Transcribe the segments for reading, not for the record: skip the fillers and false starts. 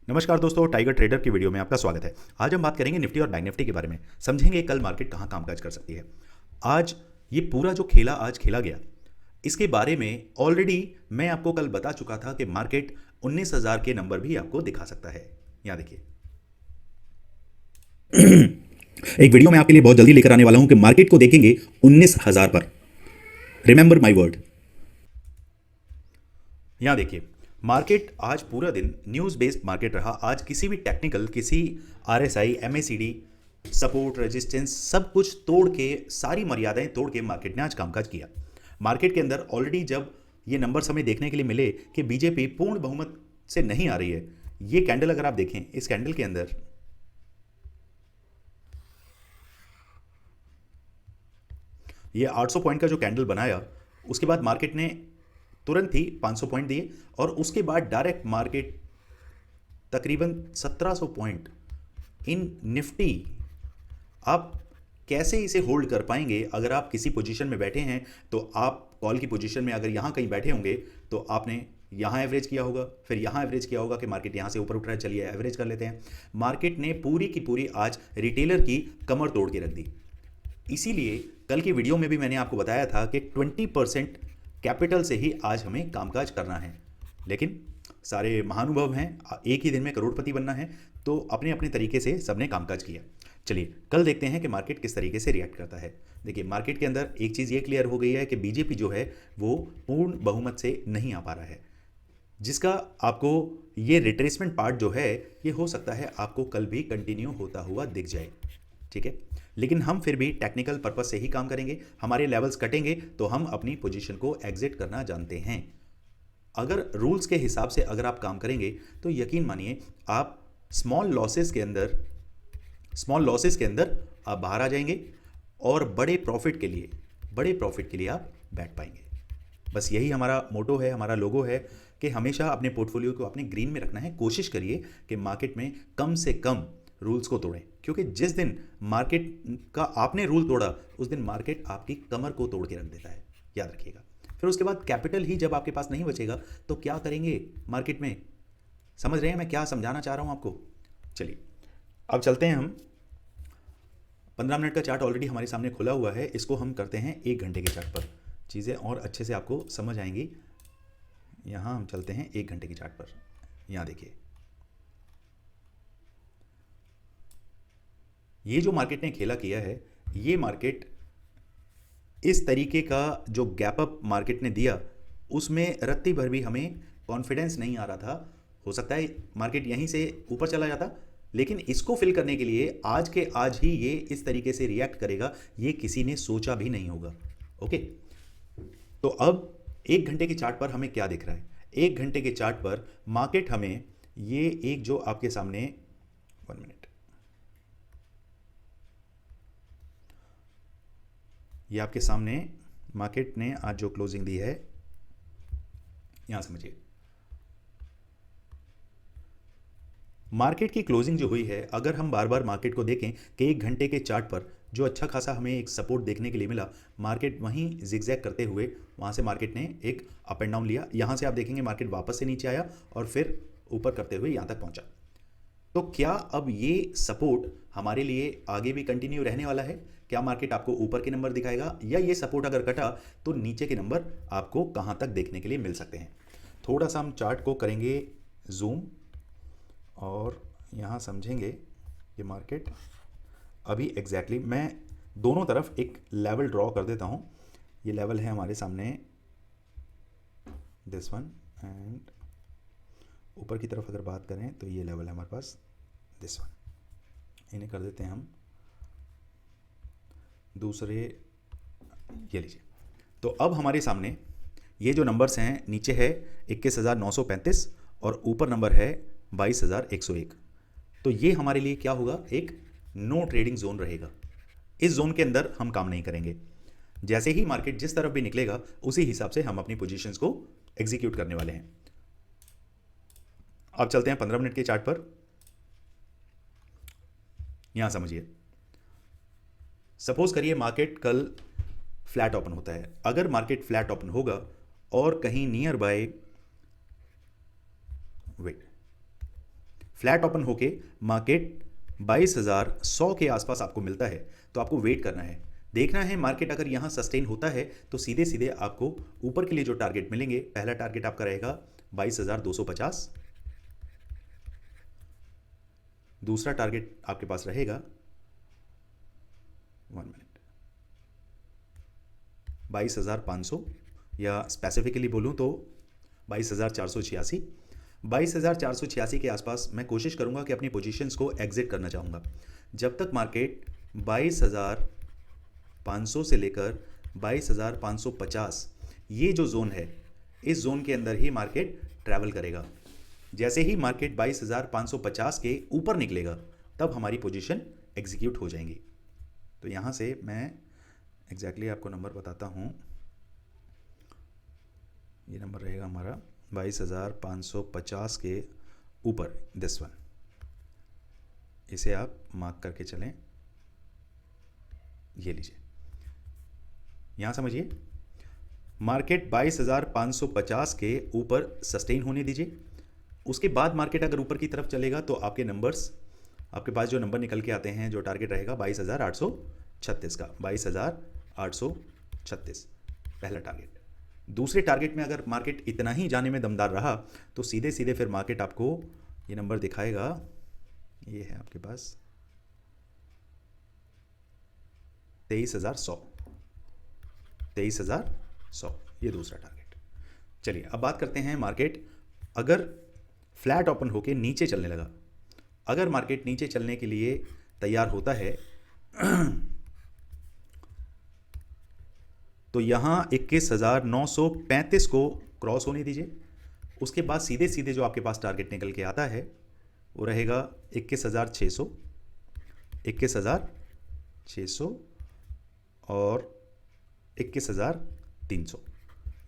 नमस्कार दोस्तों, tiger trader की वीडियो में आपका स्वागत है। आज हम बात करेंगे निफ्टी और बैंक निफ्टी के बारे में। समझेंगे कल मार्केट कहाँ कामकाज कर सकती है। आज ये पूरा जो खेला आज खेला गया, इसके बारे में ऑलरेडी मैं आपको कल बता चुका था कि मार्केट 19,000 के नंबर भी आपको दिखा सकता है। यहाँ देखिए, एक वीडियो मैं आपके लिए बहुत जल्दी लेकर आने वाला हूं कि मार्केट को देखेंगे 19,000 पर। Remember my word. यहाँ देखिए, मार्केट आज पूरा दिन न्यूज़ बेस्ड मार्केट रहा। आज किसी भी टेक्निकल, किसी आरएसआई, एमएसीडी, सपोर्ट, रेजिस्टेंस सब कुछ तोड़ के, सारी मर्यादाएं तोड़ के मार्केट ने आज कामकाज किया। मार्केट के अंदर ऑलरेडी जब ये नंबर्स हमें देखने के लिए मिले कि बीजेपी पूर्ण बहुमत से नहीं आ रही है, ये कैंडल अगर आप देखें, इस कैंडल के अंदर ये 800 पॉइंट का जो कैंडल बनाया, उसके बाद मार्केट ने तुरंत ही 500 पॉइंट दिए और उसके बाद डायरेक्ट मार्केट तकरीबन 1700 पॉइंट इन निफ्टी। आप कैसे इसे होल्ड कर पाएंगे? अगर आप किसी पोजीशन में बैठे हैं तो आप कॉल की पोजीशन में अगर यहाँ कहीं बैठे होंगे तो आपने यहाँ एवरेज किया होगा, फिर यहाँ एवरेज किया होगा कि मार्केट यहाँ से ऊपर उठ रहा है, चलिए एवरेज कर लेते हैं। मार्केट ने पूरी की पूरी आज रिटेलर की कमर तोड़ के रख दी। इसीलिए कल की वीडियो में भी मैंने आपको बताया था कि 20% कैपिटल से ही आज हमें कामकाज करना है। लेकिन सारे महानुभव हैं, एक ही दिन में करोड़पति बनना है, तो अपने अपने तरीके से सबने कामकाज किया। चलिए कल देखते हैं कि मार्केट किस तरीके से रिएक्ट करता है। देखिए, मार्केट के अंदर एक चीज़ ये क्लियर हो गई है कि बीजेपी जो है वो पूर्ण बहुमत से नहीं आ पा रहा है, जिसका आपको ये रिट्रेसमेंट पार्ट जो है ये हो सकता है आपको कल भी कंटिन्यू होता हुआ दिख जाए। ठीक है, लेकिन हम फिर भी टेक्निकल पर्पस से ही काम करेंगे। हमारे लेवल्स कटेंगे तो हम अपनी पोजीशन को एग्जिट करना जानते हैं। अगर रूल्स के हिसाब से अगर आप काम करेंगे तो यकीन मानिए आप स्मॉल लॉसेस के अंदर आप बाहर आ जाएंगे और बड़े प्रॉफिट के लिए आप बैठ पाएंगे। बस यही हमारा मोटो है, हमारा लोगो है कि हमेशा अपने पोर्टफोलियो को अपने ग्रीन में रखना है। कोशिश करिए कि मार्केट में कम से कम रूल्स को तोड़ें, क्योंकि जिस दिन मार्केट का आपने रूल तोड़ा उस दिन मार्केट आपकी कमर को तोड़ के रख देता है, याद रखिएगा। फिर उसके बाद कैपिटल ही जब आपके पास नहीं बचेगा तो क्या करेंगे मार्केट में? समझ रहे हैं मैं क्या समझाना चाह रहा हूं आपको? चलिए अब चलते हैं। हम 15 मिनट का चार्ट ऑलरेडी हमारे सामने खुला हुआ है, इसको हम करते हैं 1 घंटे के चार्ट पर। चीज़ें और अच्छे से आपको समझ आएंगी। यहाँ हम चलते हैं 1 घंटे के चार्ट पर। यहाँ देखिए, ये जो मार्केट ने खेला किया है, ये मार्केट इस तरीके का जो गैप अप मार्केट ने दिया, उसमें रत्ती भर भी हमें कॉन्फिडेंस नहीं आ रहा था। हो सकता है मार्केट यहीं से ऊपर चला जाता, लेकिन इसको फिल करने के लिए आज के आज ही ये इस तरीके से रिएक्ट करेगा, ये किसी ने सोचा भी नहीं होगा। ओके, तो अब 1 घंटे के चार्ट पर हमें क्या दिख रहा है? 1 घंटे के चार्ट पर मार्केट हमें ये एक जो आपके सामने 1 मिनट, ये आपके सामने मार्केट ने आज जो क्लोजिंग दी है, यहां समझिए। मार्केट की क्लोजिंग जो हुई है, अगर हम बार बार मार्केट को देखें कि 1 घंटे के चार्ट पर जो अच्छा खासा हमें एक सपोर्ट देखने के लिए मिला, मार्केट वहीं जिगजैग करते हुए वहां से मार्केट ने एक अप एंड डाउन लिया। यहां से आप देखेंगे मार्केट वापस से नीचे आया और फिर ऊपर करते हुए यहां तक पहुंचा। तो क्या अब ये सपोर्ट हमारे लिए आगे भी कंटिन्यू रहने वाला है? क्या मार्केट आपको ऊपर के नंबर दिखाएगा, या ये सपोर्ट अगर कटा तो नीचे के नंबर आपको कहां तक देखने के लिए मिल सकते हैं? थोड़ा सा हम चार्ट को करेंगे जूम और यहाँ समझेंगे ये मार्केट अभी एग्जैक्टली मैं दोनों तरफ एक लेवल ड्रॉ कर देता हूँ। ये लेवल है हमारे सामने, दिस वन, एंड ऊपर की तरफ अगर बात करें तो ये लेवल है हमारे पास, दिस वन। इन्हें कर देते हैं हम दूसरे, ये लीजिए। तो अब हमारे सामने ये जो नंबर्स हैं, नीचे है 21,935 और ऊपर नंबर है 22,101। तो ये हमारे लिए क्या होगा? एक नो ट्रेडिंग जोन रहेगा। इस जोन के अंदर हम काम नहीं करेंगे। जैसे ही मार्केट जिस तरफ भी निकलेगा उसी हिसाब से हम अपनी पोजीशंस को एग्जीक्यूट करने वाले हैं। अब चलते हैं 15 मिनट के चार्ट पर। यहां समझिए, सपोज करिए मार्केट कल फ्लैट ओपन होता है। अगर मार्केट फ्लैट ओपन होगा और कहीं nearby, wait, flat open होके मार्केट 22,100 के आसपास आपको मिलता है तो आपको वेट करना है, देखना है मार्केट अगर यहाँ सस्टेन होता है तो सीधे सीधे आपको ऊपर के लिए जो टारगेट मिलेंगे, पहला टारगेट आपका रहेगा 22,250, दूसरा टारगेट आपके पास रहेगा 22,500 या स्पेसिफिकली बोलूँ तो 22,486। 22,486 के आसपास मैं कोशिश करूंगा कि अपनी पोजीशंस को एग्जिट करना चाहूँगा। जब तक मार्केट 22,500 से लेकर 22,550 ये जो जोन है, इस जोन के अंदर ही मार्केट ट्रैवल करेगा। जैसे ही मार्केट 22,550 के ऊपर निकलेगा तब हमारी पोजीशन एग्जीक्यूट हो जाएंगी। तो यहाँ से मैं एग्जैक्टली आपको नंबर बताता हूँ। ये नंबर रहेगा हमारा 22,550 के ऊपर, दिस वन, इसे आप मार्क करके चलें। ये लीजिए, यहाँ समझिए, मार्केट 22,550 के ऊपर सस्टेन होने दीजिए। उसके बाद मार्केट अगर ऊपर की तरफ चलेगा तो आपके नंबर्स, आपके पास जो नंबर निकल के आते हैं, जो टारगेट रहेगा 22,836 का, 22,836 पहला टारगेट। दूसरे टारगेट में अगर मार्केट इतना ही जाने में दमदार रहा तो सीधे सीधे फिर मार्केट आपको ये नंबर दिखाएगा, ये है आपके पास 23,100, 23,100 ये दूसरा टारगेट। चलिए अब बात करते हैं, मार्केट अगर फ्लैट ओपन होके नीचे चलने लगा, अगर मार्केट नीचे चलने के लिए तैयार होता है तो यहाँ 21,935 को क्रॉस होने दीजिए। उसके बाद सीधे सीधे जो आपके पास टारगेट निकल के आता है वो रहेगा 21,600, 21,600 और 21,300।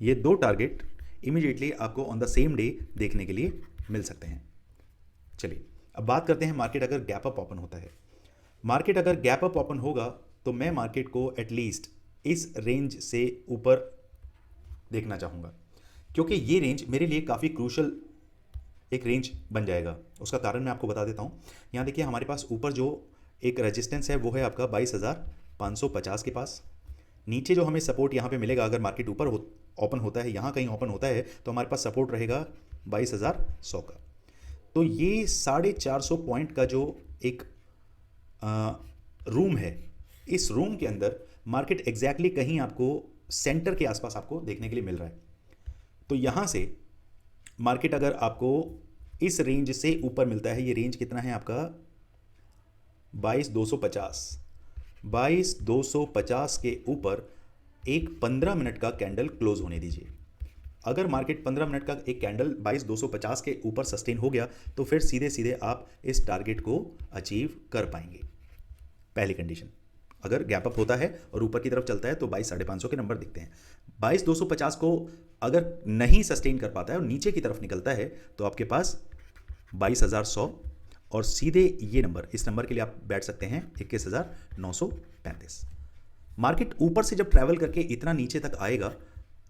ये दो टारगेट इमीडिएटली आपको ऑन द सेम डे देखने के लिए मिल सकते हैं। चलिए अब बात करते हैं, मार्केट अगर गैप अप ओपन होता है, मार्केट अगर गैप अप ओपन होगा तो मैं मार्केट को एटलीस्ट इस रेंज से ऊपर देखना चाहूँगा, क्योंकि ये रेंज मेरे लिए काफ़ी क्रूशल एक रेंज बन जाएगा। उसका कारण मैं आपको बता देता हूँ। यहाँ देखिए हमारे पास ऊपर जो एक रेजिस्टेंस है वो है आपका 22,550 के पास। नीचे जो हमें सपोर्ट यहाँ पे मिलेगा, अगर मार्केट ऊपर ओपन होता है, यहाँ कहीं ओपन होता है तो हमारे पास सपोर्ट रहेगा 22,100 का। तो ये 450 पॉइंट का जो एक रूम है, इस रूम के अंदर मार्केट एग्जैक्टली कहीं आपको सेंटर के आसपास आपको देखने के लिए मिल रहा है। तो यहाँ से मार्केट अगर आपको इस रेंज से ऊपर मिलता है, ये रेंज कितना है आपका 22,250, 22,250 के ऊपर एक 15 मिनट का कैंडल क्लोज होने दीजिए। अगर मार्केट 15 मिनट का एक कैंडल 22,250 के ऊपर सस्टेन हो गया तो फिर सीधे सीधे आप इस टारगेट को अचीव कर पाएंगे। पहली कंडीशन, अगर गैप अप होता है और ऊपर की तरफ चलता है तो 22,550 के नंबर दिखते हैं। 22,250 को अगर नहीं सस्टेन कर पाता है और नीचे की तरफ निकलता है तो आपके पास 22,100 और सीधे ये नंबर, इस नंबर के लिए आप बैठ सकते हैं 21,935। मार्केट ऊपर से जब ट्रैवल करके इतना नीचे तक आएगा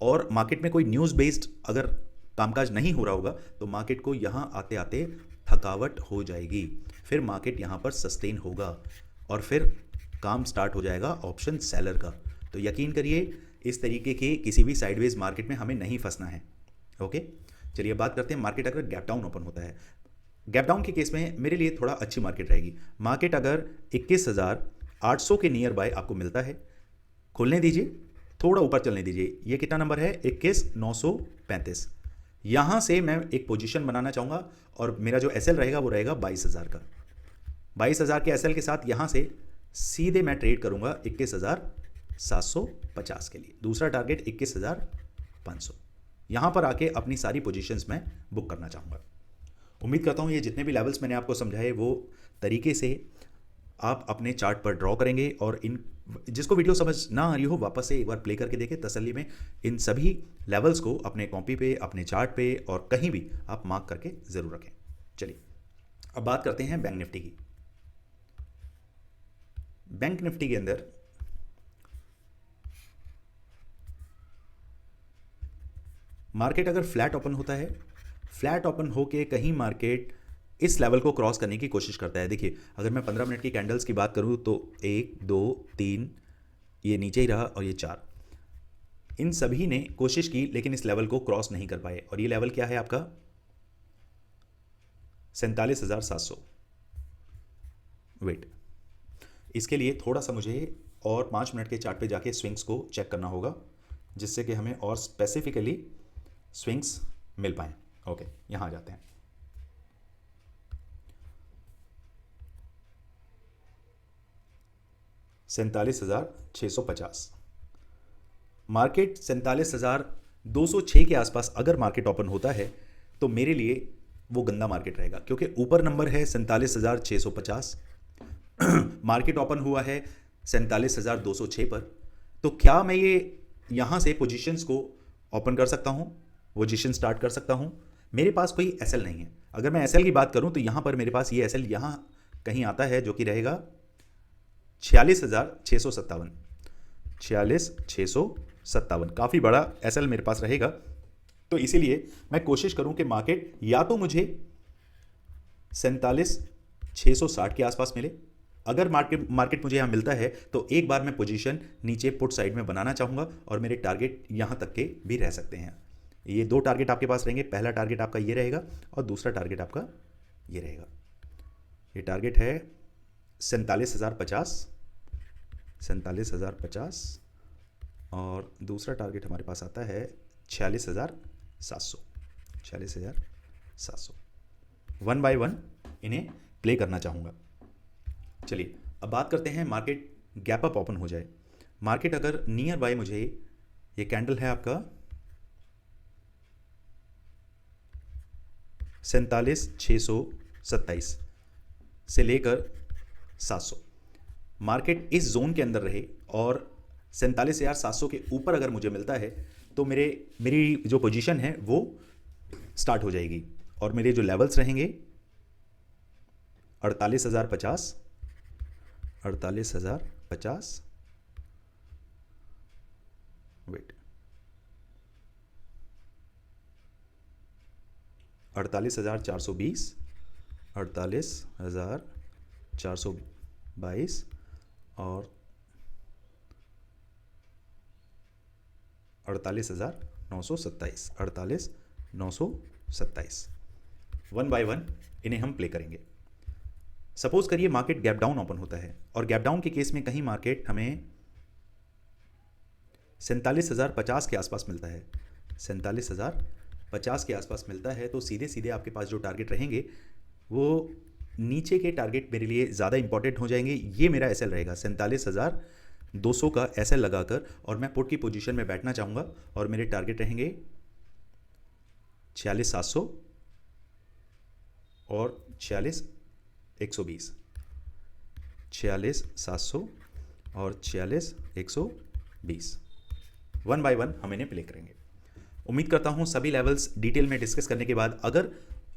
और मार्केट में कोई न्यूज़ बेस्ड अगर कामकाज नहीं हो रहा होगा तो मार्केट को यहाँ आते आते थकावट हो जाएगी, फिर मार्केट यहाँ पर सस्टेन होगा और फिर काम स्टार्ट हो जाएगा ऑप्शन सेलर का। तो यकीन करिए इस तरीके के किसी भी साइडवेज मार्केट में हमें नहीं फंसना है। ओके, चलिए बात करते हैं, मार्केट अगर गैप डाउन ओपन होता है, गैप डाउन के केस में मेरे लिए थोड़ा अच्छी मार्केट रहेगी। मार्केट अगर 21,800 के नियर बाय आपको मिलता है, खोलने दीजिए, थोड़ा ऊपर चलने दीजिए। ये कितना नंबर है 21,935। यहाँ से मैं एक पोजीशन बनाना चाहूँगा और मेरा जो एसएल रहेगा वो रहेगा 22,000 का। 22,000 के एसएल के साथ यहाँ से सीधे मैं ट्रेड करूँगा 21,750 के लिए। दूसरा टारगेट 21,500। यहाँ पर आके अपनी सारी पोजीशंस में बुक करना चाहूँगा। उम्मीद करता हूँ ये जितने भी लेवल्स मैंने आपको समझाए वो तरीके से आप अपने चार्ट पर ड्रॉ करेंगे और इन जिसको वीडियो समझ ना आ रही हो वापस से एक बार प्ले करके देखें तसल्ली में। इन सभी लेवल्स को अपने कॉपी पे, अपने चार्ट पे और कहीं भी आप मार्क करके ज़रूर रखें। चलिए अब बात करते हैं बैंक निफ्टी की। बैंक निफ्टी के अंदर मार्केट अगर फ्लैट ओपन होता है, फ्लैट ओपन होके कहीं मार्केट इस लेवल को क्रॉस करने की कोशिश करता है। देखिए अगर मैं 15 मिनट की कैंडल्स की बात करूं तो 1 2 3, ये नीचे ही रहा और ये 4, इन सभी ने कोशिश की लेकिन इस लेवल को क्रॉस नहीं कर पाए। और ये लेवल क्या है आपका 47,700। वेट, इसके लिए थोड़ा सा मुझे और 5 मिनट के चार्ट पे जाके स्विंग्स को चेक करना होगा जिससे कि हमें और स्पेसिफिकली स्विंग्स मिल पाए। ओके, यहां आ जाते हैं। $47,650 मार्केट 47,206 के आसपास अगर मार्केट ओपन होता है तो मेरे लिए वो गंदा मार्केट रहेगा, क्योंकि ऊपर नंबर है 47,650, मार्केट ओपन हुआ है 47,206 पर। तो क्या मैं ये यहाँ से पोजीशंस को ओपन कर सकता हूँ, पोजीशन स्टार्ट कर सकता हूँ? मेरे पास कोई एसएल नहीं है। अगर मैं एसएल की बात करूँ तो यहाँ पर मेरे पास ये एसएल यहाँ कहीं आता है जो कि रहेगा 46,657, 46,657 काफ़ी बड़ा एसएल मेरे पास रहेगा। तो इसीलिए मैं कोशिश करूं कि मार्केट या तो मुझे 47,660 के आसपास मिले। अगर मार्केट मुझे यहाँ मिलता है तो एक बार मैं पोजीशन नीचे पुट साइड में बनाना चाहूँगा और मेरे टारगेट यहाँ तक के भी रह सकते हैं। ये दो टारगेट आपके पास रहेंगे, पहला टारगेट आपका ये रहेगा और दूसरा टारगेट आपका ये रहेगा। ये टारगेट है 47,050 और दूसरा टारगेट हमारे पास आता है 46,700। वन बाय वन इन्हें प्ले करना चाहूँगा। चलिए अब बात करते हैं मार्केट गैप अप ओपन हो जाए। मार्केट अगर नियर बाय मुझे ये कैंडल है आपका 47,627 से लेकर 700, मार्केट इस जोन के अंदर रहे और 47,700 के ऊपर अगर मुझे मिलता है तो मेरी जो पोजीशन है वो स्टार्ट हो जाएगी और मेरे जो लेवल्स रहेंगे 48,050, 48,050, वेट 48,420, 48,422 और 48,927, 48,927। वन बाय वन इन्हें हम प्ले करेंगे। सपोज करिए मार्केट गैप डाउन ओपन होता है और गैप डाउन के केस में कहीं मार्केट हमें 47,050 के आसपास मिलता है, 47,050 के आसपास मिलता है तो सीधे सीधे आपके पास जो टारगेट रहेंगे वो नीचे के टारगेट मेरे लिए ज़्यादा इंपॉर्टेंट हो जाएंगे। ये मेरा एसएल रहेगा 47,200 का एसएल लगाकर और मैं पुट की पोजीशन में बैठना चाहूँगा और मेरे टारगेट रहेंगे 46,700 और 46,120, 46,700 और 46,120। वन बाय वन हम इन्हें प्ले करेंगे। उम्मीद करता हूं सभी लेवल्स डिटेल में डिस्कस करने के बाद अगर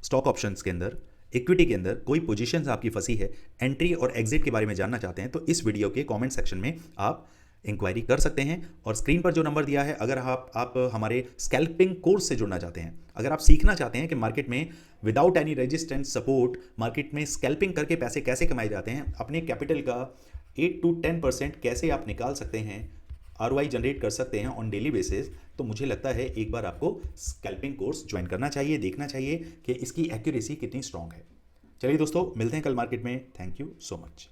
स्टॉक ऑप्शंस के अंदर, इक्विटी के अंदर कोई पोजीशंस आपकी फंसी है, एंट्री और एग्जिट के बारे में जानना चाहते हैं तो इस वीडियो के कमेंट सेक्शन में आप इंक्वायरी कर सकते हैं। और स्क्रीन पर जो नंबर दिया है, अगर आप हमारे स्कैल्पिंग कोर्स से जुड़ना चाहते हैं, अगर आप सीखना चाहते हैं कि मार्केट में without any resistance support market में स्कैल्पिंग करके पैसे कैसे कमाए जाते हैं, अपने कैपिटल का 8 to 10% कैसे आप निकाल सकते हैं, ROI जनरेट कर सकते हैं ऑन डेली बेसिस, तो मुझे लगता है एक बार आपको स्कैल्पिंग कोर्स ज्वाइन करना चाहिए, देखना चाहिए कि इसकी एक्यूरेसी कितनी स्ट्रांग है। चलिए दोस्तों, मिलते हैं कल मार्केट में। Thank you so much.